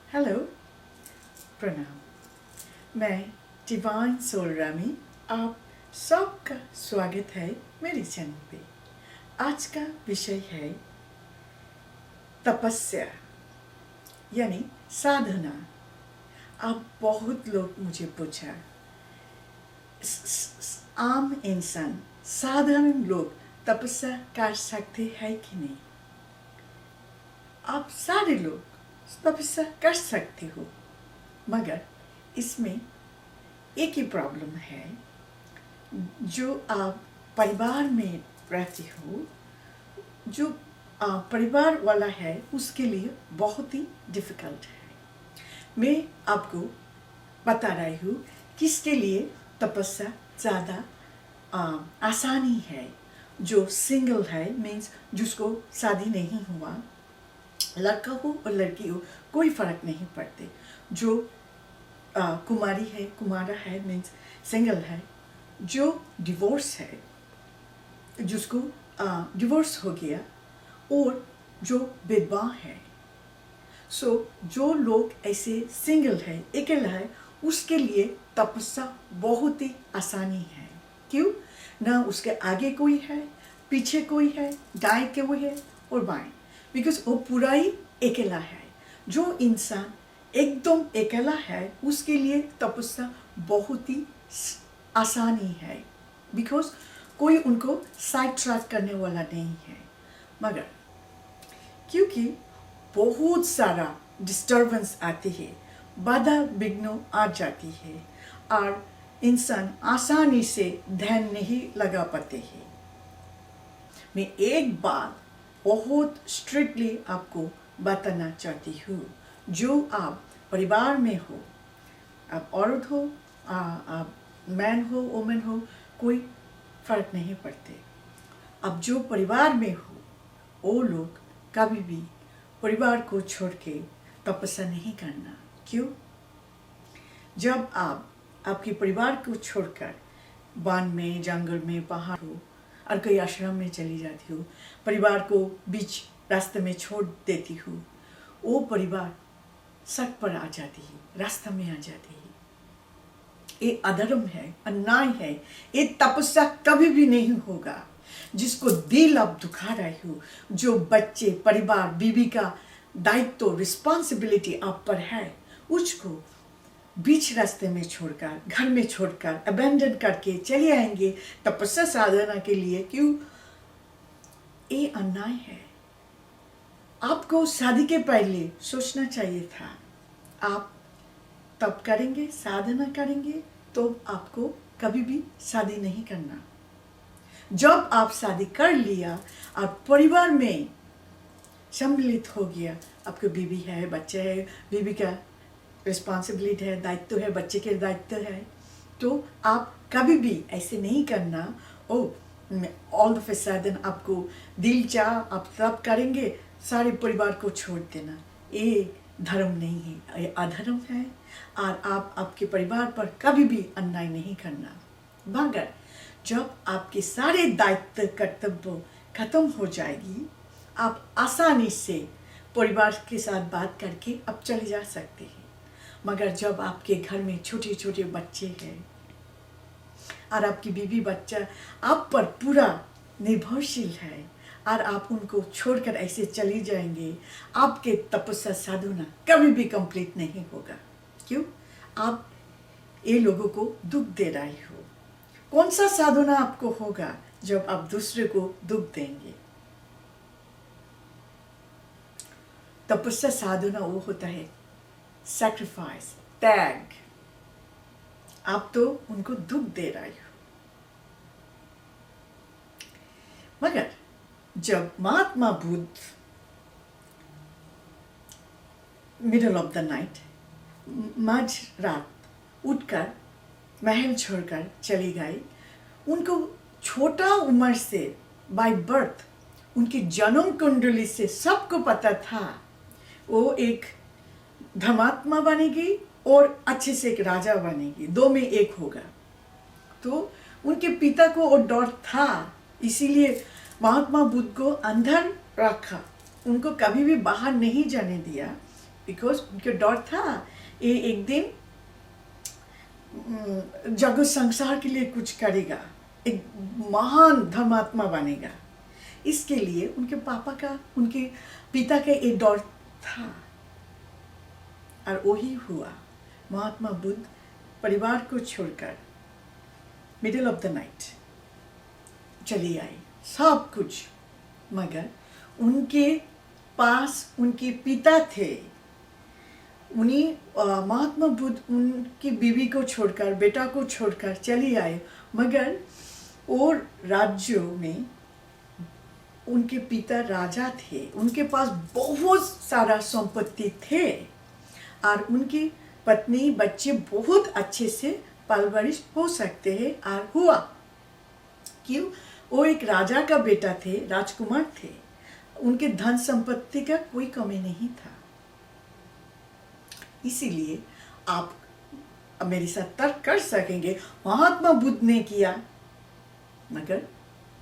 Hello, प्रणाम। मैं divine soul Rami, आप सबका स्वागत है मेरे चैनल पे। आज का विषय है तपस्या यानी साधना। अब बहुत लोग मुझे पूछा, आम इंसान साधारण लोग तपस्या कर सकते हैं कि नहीं? आप सारे लोग तपस्या कर सकते हो, मगर इसमें एक ही प्रॉब्लम है। जो आप परिवार में रहते हो, जो परिवार वाला है, उसके लिए बहुत ही डिफ़िकल्ट है। मैं आपको बता रही हूँ किसके लिए तपस्या ज़्यादा आसानी है। जो सिंगल है, मीन्स जिसको शादी नहीं हुआ, लड़का हो और लड़की हो, कोई फ़र्क नहीं पड़ते। जो कुमारी है, कुमारा है, मीन्स सिंगल है। जो डिवोर्स है, जिसको डिवोर्स हो गया, और जो विधवा है। जो लोग ऐसे सिंगल है, अकेला है, उसके लिए तपस्या बहुत ही आसानी है। क्यों? ना उसके आगे कोई है, पीछे कोई है, दाएं कोई है और बाएं, बिकॉज वो पूरा ही अकेला है। जो इंसान एकदम अकेला है, उसके लिए तपस्या बहुत ही आसानी है, बिकॉज कोई उनको साइड ट्रैक करने वाला नहीं है। मगर क्योंकि बहुत सारा डिस्टर्बेंस आती है, बाधा विघ्न आ जाती है, और इंसान आसानी से ध्यान नहीं लगा पाते हैं। मैं एक बात बहुत स्ट्रिक्टली आपको बताना चाहती हूँ। जो आप परिवार में हो, आप औरत हो, आप मैन हो, वुमेन हो, कोई फर्क नहीं पड़ते। अब जो परिवार में हो, वो लोग कभी भी परिवार को छोड़ के तपस्या नहीं करना। क्यों? जब आप आपके परिवार को छोड़कर वन में, जंगल में, पहाड़ हो और कोई आश्रम में चली जाती हो, परिवार को बीच रास्ते में छोड़ देती हो, वो परिवार सड़क पर आ जाती है, रास्ते में आ जाती है। ये अधर्म है, अन्याय है। ये तपस्या कभी भी नहीं होगा। जिसको दिल आप दुखा रहे हो, जो बच्चे, परिवार, बीवी का दायित्व, रिस्पॉन्सिबिलिटी आप पर है, उसको बीच रास्ते में छोड़कर, घर में छोड़कर, अबेंडन करके चले आएंगे तपस्या साधना के लिए। क्यों? ये अन्याय है। आपको शादी के पहले सोचना चाहिए था। आप तब करेंगे, साधना करेंगे, तो आपको कभी भी शादी नहीं करना। जब आप शादी कर लिया और परिवार में सम्मिलित हो गया, आपको बीवी है, बच्चे है, बीवी का रिस्पॉन्सिबिलिटी है, दायित्व है, बच्चे के दायित्व है, तो आप कभी भी ऐसे नहीं करना। ऑल ऑफ ए सडन आपको दिल चाह आप तब करेंगे, सारे परिवार को छोड़ देना। ये धर्म नहीं है, ये अधर्म है। और आप आपके परिवार पर कभी भी अन्याय नहीं करना। मगर जब आपके सारे दायित्व, कर्तव्य खत्म हो जाएगी, आप आसानी से परिवार के साथ बात करके अब चले जा सकते हैं। मगर जब आपके घर में छोटे छोटे बच्चे हैं और आपकी बीवी बच्चा आप पर पूरा निर्भरशील है, और आप उनको छोड़कर ऐसे चली जाएंगे, आपके तपस्या साधना कभी भी कंप्लीट नहीं होगा। क्यों? आप ये लोगों को दुख दे रहे हो। कौन सा साधना आपको होगा जब आप दूसरे को दुख देंगे? तपस्या साधना वो होता है सैक्रिफाइस, त्याग। आप तो उनको दुख दे रहे हो। मगर जब Mahatma Buddha middle of the night, मझ रात उठकर महल छोड़कर चले गए, उनको छोटा उम्र से बाय बर्थ उनकी जन्म कुंडली से सबको पता था वो एक धर्मात्मा बनेगी और अच्छे से एक राजा बनेगी, दो में एक होगा। तो उनके पिता को वो डर था, इसीलिए महात्मा बुद्ध को अंदर रखा, उनको कभी भी बाहर नहीं जाने दिया। बिकॉज उनके डर था ये एक दिन जगत संसार के लिए कुछ करेगा, एक महान धर्मात्मा बनेगा। इसके लिए उनके पापा का, उनके पिता का एक डर था, और वही हुआ। महात्मा बुद्ध परिवार को छोड़कर मिडिल ऑफ द नाइट चले आए, सब कुछ। मगर उनके पास उनके पिता थे। उन्हीं महात्मा बुद्ध उनकी बीवी को छोड़कर, बेटा को छोड़कर चले आए, मगर और राज्यों में उनके पिता राजा थे, उनके पास बहुत सारा संपत्ति थे, और उनकी पत्नी बच्चे बहुत अच्छे से परवरिश हो सकते हैं, और हुआ। क्यों? वो एक राजा का बेटा थे, राजकुमार थे, उनके धन संपत्ति का कोई कमी नहीं था। इसीलिए आप मेरे साथ तर्क कर सकेंगे, महात्मा बुद्ध ने किया, मगर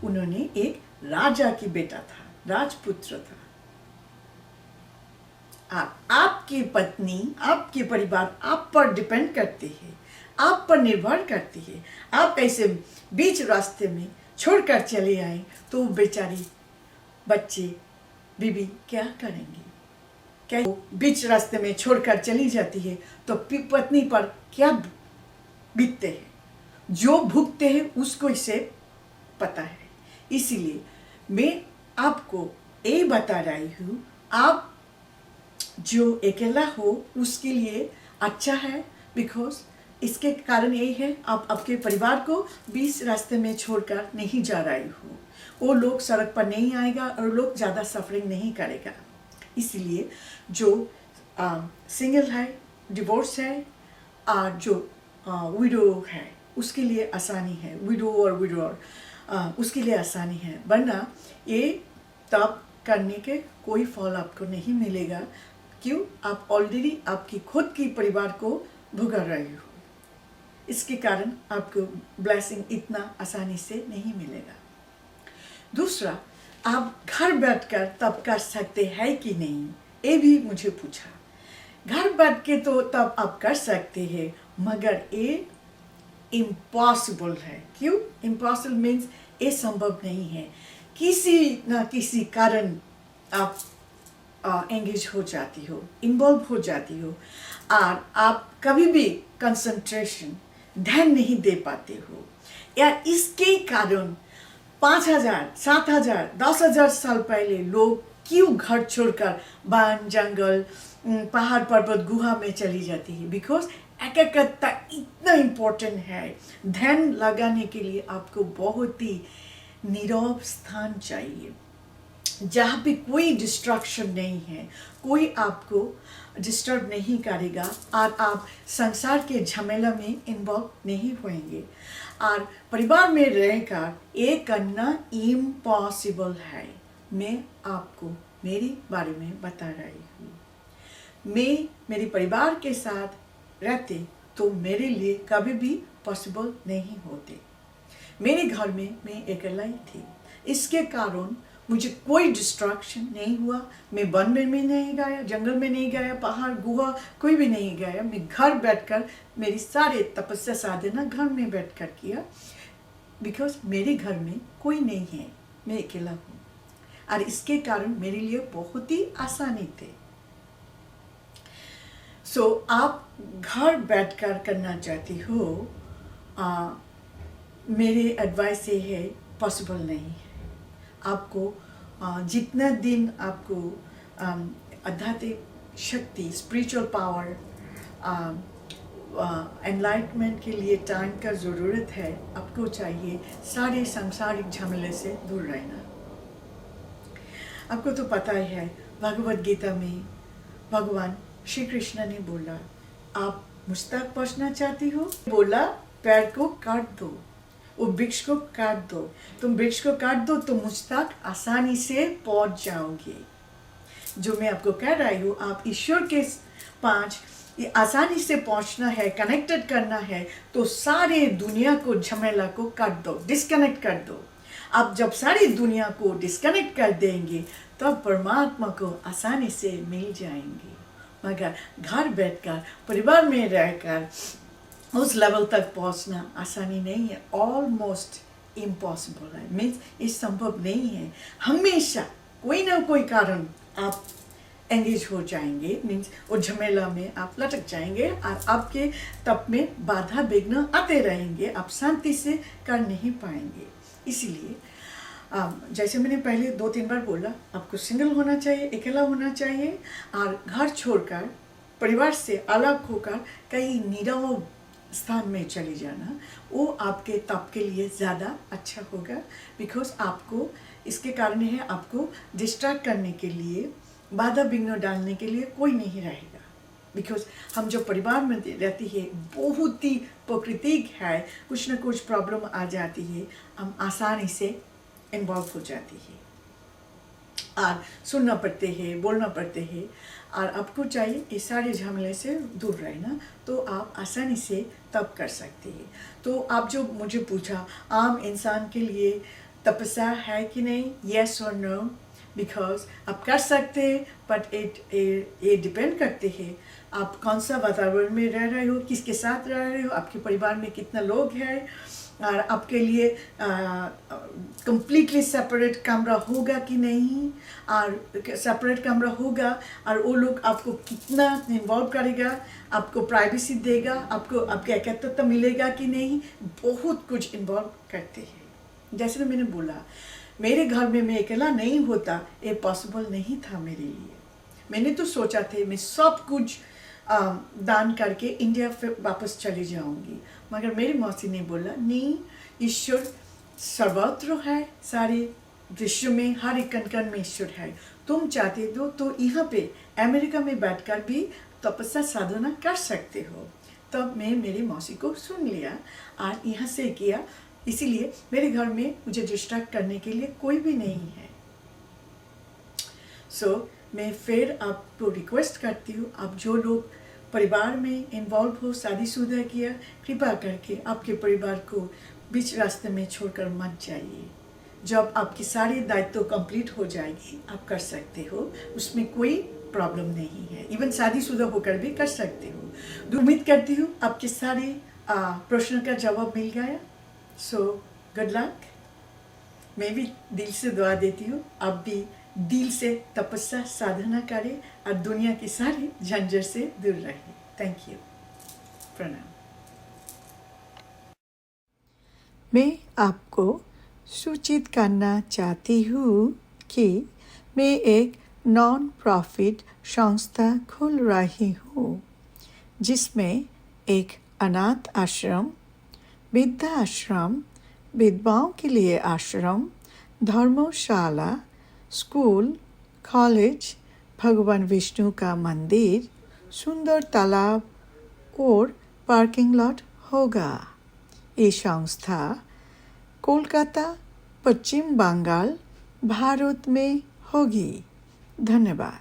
उन्होंने एक राजा की बेटा था, राजपुत्र था। आपकी पत्नी, आपके परिवार आप पर डिपेंड करते हैं, आप पर निर्भर करती है। आप ऐसे बीच रास्ते में छोड़कर चले आए तो बेचारी बच्चे, बीवी क्या करेंगे? क्या बीच रास्ते में छोड़कर चली जाती है तो पत्नी पर क्या बीतते हैं? जो भुगते हैं उसको इसे पता है। इसीलिए मैं आपको ये बता रही हूँ, आप जो अकेला हो उसके लिए अच्छा है, बिकॉज इसके कारण यही है, आप आपके परिवार को बीच रास्ते में छोड़कर नहीं जा रही हो। वो लोग सड़क पर नहीं आएगा और लोग ज़्यादा सफरिंग नहीं करेगा। इसलिए जो सिंगल है, डिवोर्स है, और जो विडो है उसके लिए आसानी है, विडो और विडोअर उसके लिए आसानी है। वरना ये तब करने के कोई फल आपको नहीं मिलेगा। क्यों? आप ऑलरेडी आपकी खुद की परिवार को भुगत रहे हो, इसके कारण आपको ब्लेसिंग इतना आसानी से नहीं मिलेगा। दूसरा, आप घर बैठकर तब कर सकते हैं कि नहीं, ये भी मुझे पूछा। घर बैठ के तो तब आप कर सकते हैं, मगर ये इम्पॉसिबल है। क्यों? इम्पॉसिबल मीन्स ये संभव नहीं है। किसी न किसी कारण आप एंगेज हो जाती हो, इन्वॉल्व हो जाती हो, और आप कभी भी कंसंट्रेशन, ध्यान नहीं दे पाते हो, या इसके कारण 5,000, 7,000, 10,000 साल पहले लोग क्यों घर छोड़कर वन, जंगल, पहाड़, पर्वत, गुहा में चली जाती है? बिकॉज एकाग्रता इतना इम्पोर्टेंट है। ध्यान लगाने के लिए आपको बहुत ही नीरव स्थान चाहिए, जहाँ पे कोई डिस्ट्रैक्शन नहीं है, कोई आपको डिस्टर्ब नहीं करेगा, और आप संसार के झमेला में इन्वॉल्व नहीं होंगे। और परिवार में रहकर ये करना इम्पॉसिबल है। मैं आपको मेरे बारे में बता रही हूँ। मैं मेरे परिवार के साथ रहते तो मेरे लिए कभी भी पॉसिबल नहीं होते। मेरे घर में मैं अकेला ही थी, इसके कारण मुझे कोई डिस्ट्रैक्शन नहीं हुआ। मैं वन में नहीं गया, जंगल में नहीं गया, पहाड़, गुहा कोई भी नहीं गया। मैं घर बैठकर मेरी सारे तपस्या साधना घर में बैठकर किया, बिकॉज मेरे घर में कोई नहीं है, मैं अकेला हूँ, और इसके कारण मेरे लिए बहुत ही आसानी थे। सो आप घर बैठकर करना चाहती हो, मेरे एडवाइस ये है, पॉसिबल नहीं है। आपको जितना दिन आपको आध्यात्मिक शक्ति, स्पिरिचुअल पावर, एनलाइटमेंट के लिए टाइम का ज़रूरत है, आपको चाहिए सारे सांसारिक झमेले से दूर रहना। आपको तो पता ही है, भगवद गीता में भगवान श्री कृष्ण ने बोला, आप मुझ तक पहुँचना चाहती हो? बोला, पैर को काट दो, वो वृक्ष को काट दो। तुम वृक्ष को काट दो तो मुझ तक आसानी से पहुंच जाओगे। जो मैं आपको कह रही हूँ, आप ईश्वर के पास आसानी से पहुंचना है, कनेक्टेड करना है, तो सारे दुनिया को, झमेला को काट दो, डिस्कनेक्ट कर दो। आप जब सारी दुनिया को डिस्कनेक्ट कर देंगे तब परमात्मा को आसानी से मिल जाएंगे। मगर घर बैठकर परिवार में रहकर उस लेवल तक पहुंचना आसानी नहीं है, ऑलमोस्ट इम्पॉसिबल है, मीन्स ये संभव नहीं है। हमेशा कोई ना कोई कारण आप एंगेज हो जाएंगे, मीन्स वो झमेला में आप लटक जाएंगे और आपके तप में बाधा विघ्न आते रहेंगे, आप शांति से कर नहीं पाएंगे। इसीलिए जैसे मैंने पहले 2-3 बार बोला, आपको सिंगल होना चाहिए, अकेला होना चाहिए, और घर छोड़कर परिवार से अलग होकर कई नीरव स्थान में चली जाना, वो आपके तप के लिए ज़्यादा अच्छा होगा। बिकॉज आपको इसके कारण है, आपको डिस्ट्रैक्ट करने के लिए, बाधा विघ्न डालने के लिए कोई नहीं रहेगा। बिकॉज हम जो परिवार में रहती है बहुत ही प्राकृतिक है, कुछ ना कुछ प्रॉब्लम आ जाती है, हम आसानी से इन्वॉल्व हो जाती है और सुनना पड़ते हैं, बोलना पड़ते हैं, और आपको चाहिए इस सारे झमेले से दूर रहना, तो आप आसानी से तप कर सकते हैं। तो आप जो मुझे पूछा आम इंसान के लिए तपस्या है कि नहीं, येस और नो, बिकॉज आप कर सकते हैं, बट ये डिपेंड करते हैं आप कौन सा वातावरण में रह रहे हो, किसके साथ रह रहे हो, आपके परिवार में कितना लोग हैं, और आपके लिए कंप्लीटली सेपरेट कमरा होगा कि नहीं, और सेपरेट कमरा होगा और वो लोग आपको कितना इन्वॉल्व करेगा, आपको प्राइवेसी देगा, आपको आपके एकत्वता मिलेगा कि नहीं, बहुत कुछ इन्वॉल्व करते हैं। जैसे मैंने बोला, मेरे घर में मैं अकेला नहीं होता, ये पॉसिबल नहीं था मेरे लिए। मैंने तो सोचा थे मैं सब कुछ दान करके इंडिया फिर वापस चली जाऊंगी, मगर मेरी मौसी ने बोला नहीं, ईश्वर सर्वत्र है, सारे विश्व में हर एक कण कण में ईश्वर है, तुम चाहते हो तो यहाँ पे अमेरिका में बैठकर भी तपस्या साधना कर सकते हो। तब मैं मेरी मौसी को सुन लिया और यहाँ से किया। इसीलिए मेरे घर में मुझे डिस्ट्रैक्ट करने के लिए कोई भी नहीं है। सो मैं फिर आपको रिक्वेस्ट करती हूँ, आप जो लोग परिवार में इन्वॉल्व हो, शादीशुदा किया, कृपा करके आपके परिवार को बीच रास्ते में छोड़कर मत जाइए। जब आपकी सारी दायित्व कंप्लीट हो जाएगी आप कर सकते हो, उसमें कोई प्रॉब्लम नहीं है, इवन शादीशुदा होकर भी कर सकते हो। उम्मीद करती हूँ आपके सारे प्रश्नों का जवाब मिल गया। So good luck. मैं भी दिल से दुआ देती हूँ आप भी दिल से तपस्या साधना करें और दुनिया की सारी झंझट से दूर रहें। थैंक यू, प्रणाम। मैं आपको सूचित करना चाहती हूँ कि मैं एक नॉन प्रॉफिट संस्था खोल रही हूँ, जिसमें एक अनाथ आश्रम, वृद्धा आश्रम, विधवाओं के लिए आश्रम, धर्मशाला, स्कूल, कॉलेज, भगवान विष्णु का मंदिर, सुंदर तालाब और पार्किंग लॉट होगा। ये संस्था कोलकाता, पश्चिम बंगाल, भारत में होगी। धन्यवाद।